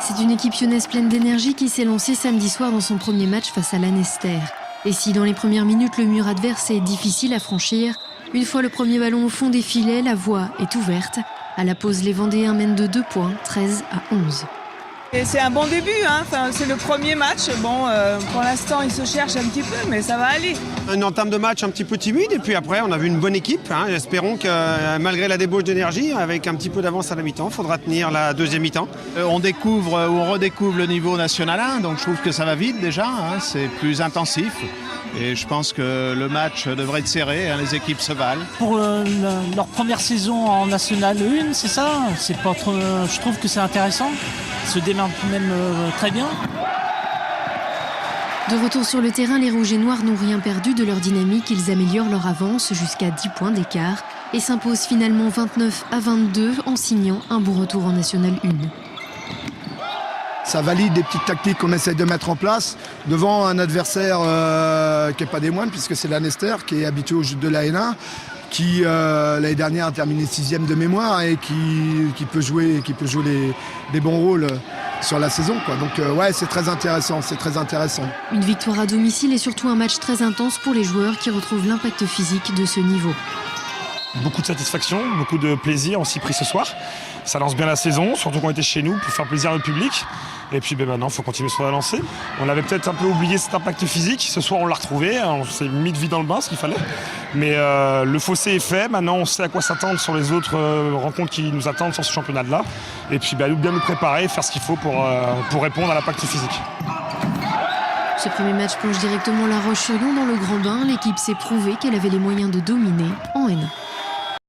C'est une équipe lyonnaise pleine d'énergie qui s'est lancée samedi soir dans son premier match face à Lanester. Et si dans les premières minutes le mur adverse est difficile à franchir, une fois le premier ballon au fond des filets, la voie est ouverte. À la pause, les Vendéens mènent de 2 points, 13-11. Et c'est un bon début, hein. Enfin, c'est le premier match. Bon, pour l'instant, ils se cherchent un petit peu, mais ça va aller. Une entame de match un petit peu timide, et puis après, on a vu une bonne équipe. Hein. Espérons que malgré la débauche d'énergie, avec un petit peu d'avance à la mi-temps, il faudra tenir la deuxième mi-temps. On découvre ou on redécouvre le niveau national 1, donc je trouve que ça va vite déjà. Hein. C'est plus intensif. Et je pense que le match devrait être serré, hein, les équipes se valent. Pour leur première saison en National 1, c'est ça. C'est pas trop, je trouve que c'est intéressant. Ils se démarquent même très bien. De retour sur le terrain, les Rouges et Noirs n'ont rien perdu de leur dynamique. Ils améliorent leur avance jusqu'à 10 points d'écart et s'imposent finalement 29-22 en signant un bon retour en National 1. Ça valide des petites tactiques qu'on essaie de mettre en place devant un adversaire qui n'est pas des moindres, puisque c'est Lanester, qui est habitué au jeu de la N1, qui l'année dernière a terminé 6e de mémoire et qui peut jouer des bons rôles sur la saison, quoi. Donc ouais, c'est très intéressant. Une victoire à domicile est surtout un match très intense pour les joueurs qui retrouvent l'impact physique de ce niveau. Beaucoup de satisfaction, beaucoup de plaisir aussi pris ce soir. Ça lance bien la saison, surtout qu'on était chez nous pour faire plaisir à notre public. Et puis maintenant, il faut continuer sur la lancée. On avait peut-être un peu oublié cet impact physique. Ce soir, on l'a retrouvé. On s'est mis de vie dans le bain, ce qu'il fallait. Mais le fossé est fait. Maintenant, on sait à quoi s'attendre sur les autres rencontres qui nous attendent sur ce championnat-là. Et puis bien nous préparer, faire ce qu'il faut pour répondre à l'impact physique. Ce premier match plonge directement La Roche-sur-Yon dans le grand bain. L'équipe s'est prouvé qu'elle avait les moyens de dominer en N1.